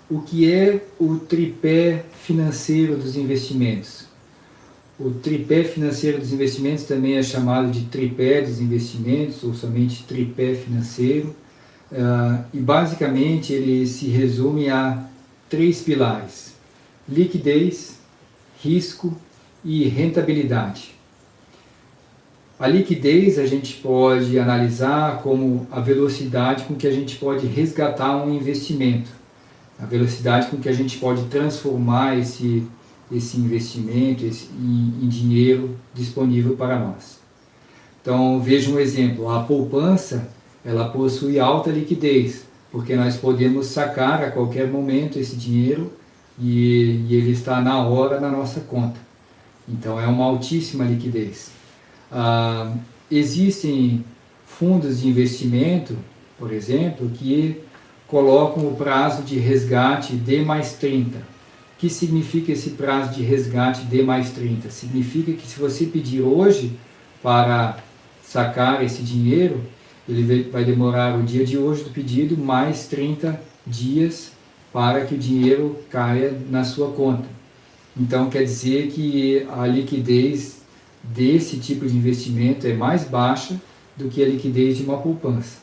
O que é o tripé financeiro dos investimentos? O tripé financeiro dos investimentos também é chamado de tripé dos investimentos, ou somente tripé financeiro, e basicamente ele se resume a 3 pilares: liquidez, risco e rentabilidade. A liquidez a gente pode analisar como a velocidade com que a gente pode resgatar um investimento, a velocidade com que a gente pode transformar esse investimento em dinheiro disponível para nós. Então, veja um exemplo: a poupança ela possui alta liquidez, porque nós podemos sacar a qualquer momento esse dinheiro e ele está na hora na nossa conta. Então, é uma altíssima liquidez. Existem fundos de investimento, por exemplo, que colocam o prazo de resgate D mais 30. O que significa esse prazo de resgate D mais 30? Significa que se você pedir hoje para sacar esse dinheiro, ele vai demorar o dia de hoje do pedido mais 30 dias para que o dinheiro caia na sua conta. Então quer dizer que a liquidez desse tipo de investimento é mais baixa do que a liquidez de uma poupança.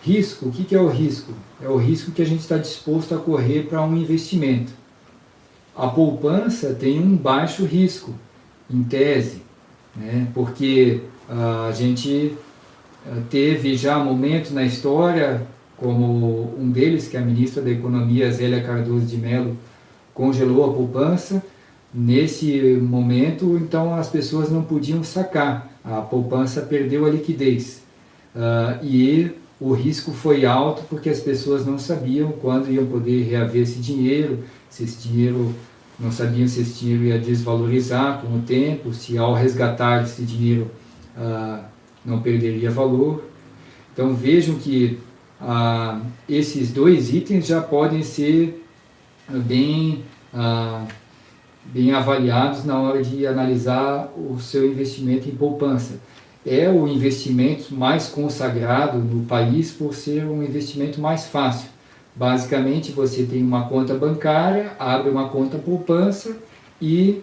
Risco, o que é o risco? É o risco que a gente está disposto a correr para um investimento. A poupança tem um baixo risco, em tese, né? Porque a gente teve já momentos na história, como um deles, que a ministra da Economia, Zélia Cardoso de Mello, congelou a poupança. Nesse momento, então, as pessoas não podiam sacar, a poupança perdeu a liquidez. E o risco foi alto porque as pessoas não sabiam quando iam poder reaver esse dinheiro, se esse dinheiro, não sabiam se esse dinheiro ia desvalorizar com o tempo, se ao resgatar esse dinheiro não perderia valor. Então vejam que esses dois itens já podem ser bem avaliados na hora de analisar o seu investimento em poupança. É o investimento mais consagrado no país por ser um investimento mais fácil. Basicamente, você tem uma conta bancária, abre uma conta poupança e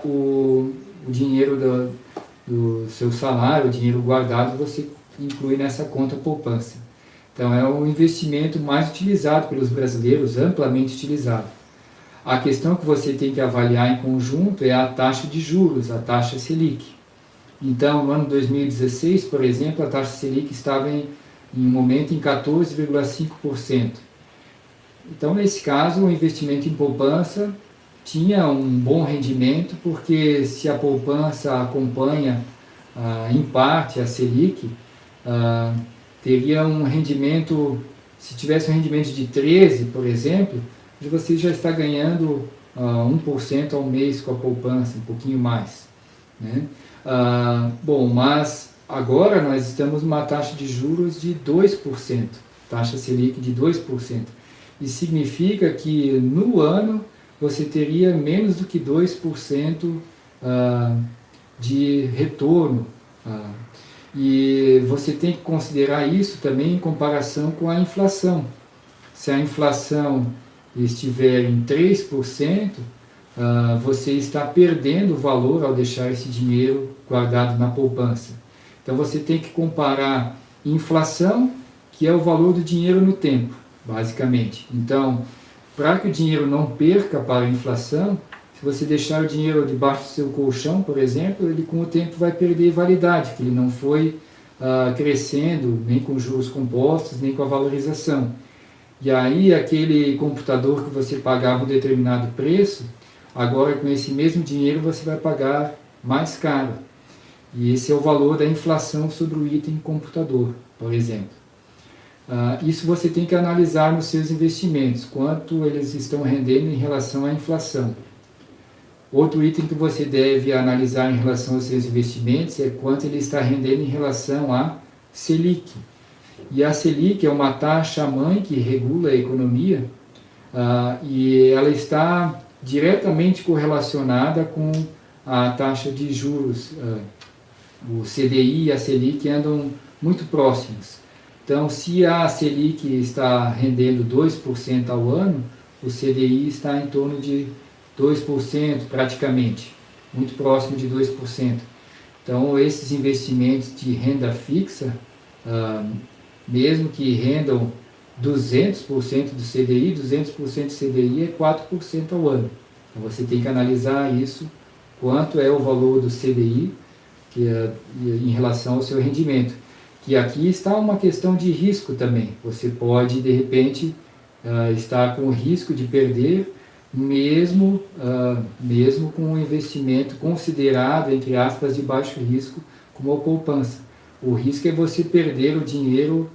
o dinheiro do seu salário, o dinheiro guardado, você inclui nessa conta poupança. Então, é o investimento mais utilizado pelos brasileiros, amplamente utilizado. A questão que você tem que avaliar em conjunto é a taxa de juros, a taxa Selic. Então, no ano 2016, por exemplo, a taxa Selic estava em um momento em 14,5%. Então, nesse caso, o investimento em poupança tinha um bom rendimento, porque se a poupança acompanha, em parte, a Selic, teria um rendimento, se tivesse um rendimento de 13%, por exemplo, você já está ganhando 1% ao mês com a poupança, um pouquinho mais, né? Bom, mas agora nós estamos numa taxa de juros de 2%, taxa Selic de 2%. Isso significa que no ano você teria menos do que 2% de retorno. E você tem que considerar isso também em comparação com a inflação. Se a inflação estiver em 3%, você está perdendo valor ao deixar esse dinheiro guardado na poupança. Então você tem que comparar inflação, que é o valor do dinheiro no tempo, basicamente. Então, para que o dinheiro não perca para a inflação, se você deixar o dinheiro debaixo do seu colchão, por exemplo, ele com o tempo vai perder validade, que ele não foi crescendo nem com juros compostos, nem com a valorização. E aí aquele computador que você pagava um determinado preço, agora com esse mesmo dinheiro você vai pagar mais caro. E esse é o valor da inflação sobre o item computador, por exemplo. Isso você tem que analisar nos seus investimentos, quanto eles estão rendendo em relação à inflação. Outro item que você deve analisar em relação aos seus investimentos é quanto ele está rendendo em relação à Selic. E a Selic é uma taxa-mãe que regula a economia, e ela está diretamente correlacionada com a taxa de juros. O CDI e a Selic andam muito próximos. Então, se a Selic está rendendo 2% ao ano, o CDI está em torno de 2% praticamente, muito próximo de 2%. Então, esses investimentos de renda fixa, mesmo que rendam 200% do CDI, 200% do CDI é 4% ao ano. Então, você tem que analisar isso, quanto é o valor do CDI em relação ao seu rendimento. Que aqui está uma questão de risco também. Você pode, de repente, estar com o risco de perder, mesmo com um investimento considerado, entre aspas, de baixo risco, como a poupança. O risco é você perder o dinheiro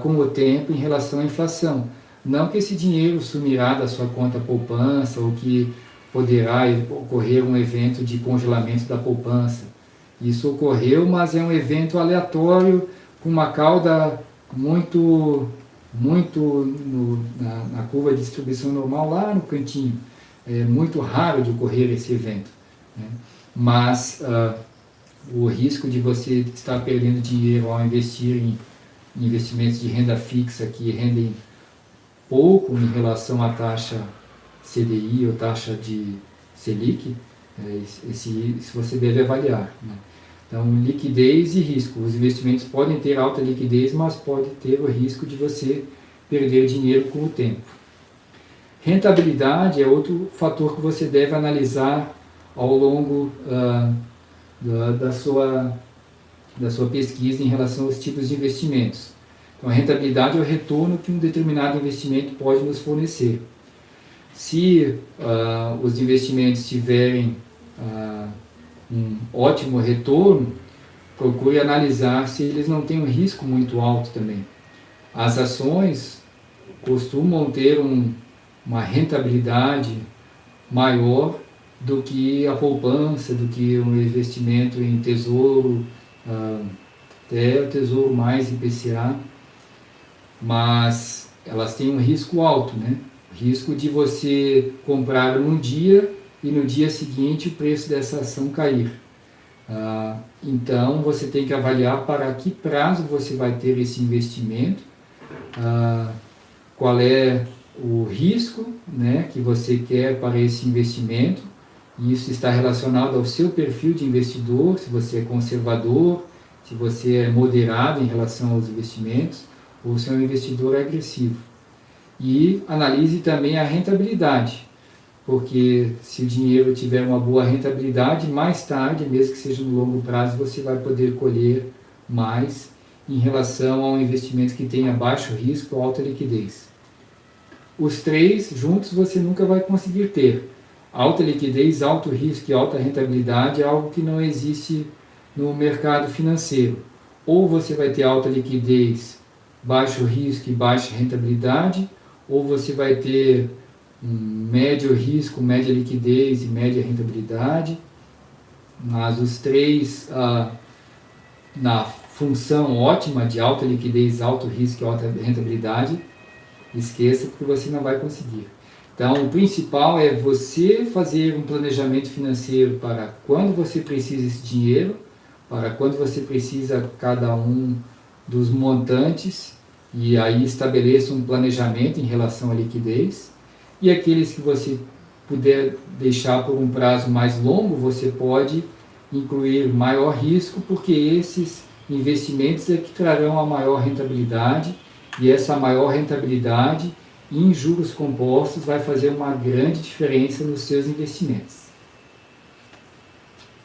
com o tempo em relação à inflação. Não que esse dinheiro sumirá da sua conta poupança ou que poderá ocorrer um evento de congelamento da poupança. Isso ocorreu, mas é um evento aleatório, com uma cauda muito na curva de distribuição normal, lá no cantinho. É muito raro de ocorrer esse evento, né? Mas o risco de você estar perdendo dinheiro ao investir em investimentos de renda fixa que rendem pouco em relação à taxa CDI ou taxa de Selic, isso você deve avaliar, né? Então, liquidez e risco. Os investimentos podem ter alta liquidez, mas pode ter o risco de você perder dinheiro com o tempo. Rentabilidade é outro fator que você deve analisar ao longo da sua pesquisa em relação aos tipos de investimentos. Então, a rentabilidade é o retorno que um determinado investimento pode nos fornecer. Se os investimentos tiverem um ótimo retorno, procure analisar se eles não têm um risco muito alto também. As ações costumam ter uma rentabilidade maior do que a poupança, do que um investimento em tesouro, até o tesouro mais IPCA, mas elas têm um risco alto, né? Risco de você comprar num dia e no dia seguinte o preço dessa ação cair. Então você tem que avaliar para que prazo você vai ter esse investimento, qual é o risco, né, que você quer para esse investimento. Isso está relacionado ao seu perfil de investidor, se você é conservador, se você é moderado em relação aos investimentos, ou se é um investidor agressivo. E analise também a rentabilidade, porque se o dinheiro tiver uma boa rentabilidade, mais tarde, mesmo que seja no longo prazo, você vai poder colher mais em relação a um investimento que tenha baixo risco ou alta liquidez. Os três juntos você nunca vai conseguir ter. Alta liquidez, alto risco e alta rentabilidade é algo que não existe no mercado financeiro. Ou você vai ter alta liquidez, baixo risco e baixa rentabilidade, ou você vai ter médio risco, média liquidez e média rentabilidade, mas os três na função ótima de alta liquidez, alto risco e alta rentabilidade, esqueça, porque você não vai conseguir. Então, o principal é você fazer um planejamento financeiro para quando você precisa desse dinheiro, para quando você precisa cada um dos montantes, e aí estabeleça um planejamento em relação à liquidez. E aqueles que você puder deixar por um prazo mais longo, você pode incluir maior risco, porque esses investimentos é que trarão a maior rentabilidade, e essa maior rentabilidade em juros compostos vai fazer uma grande diferença nos seus investimentos.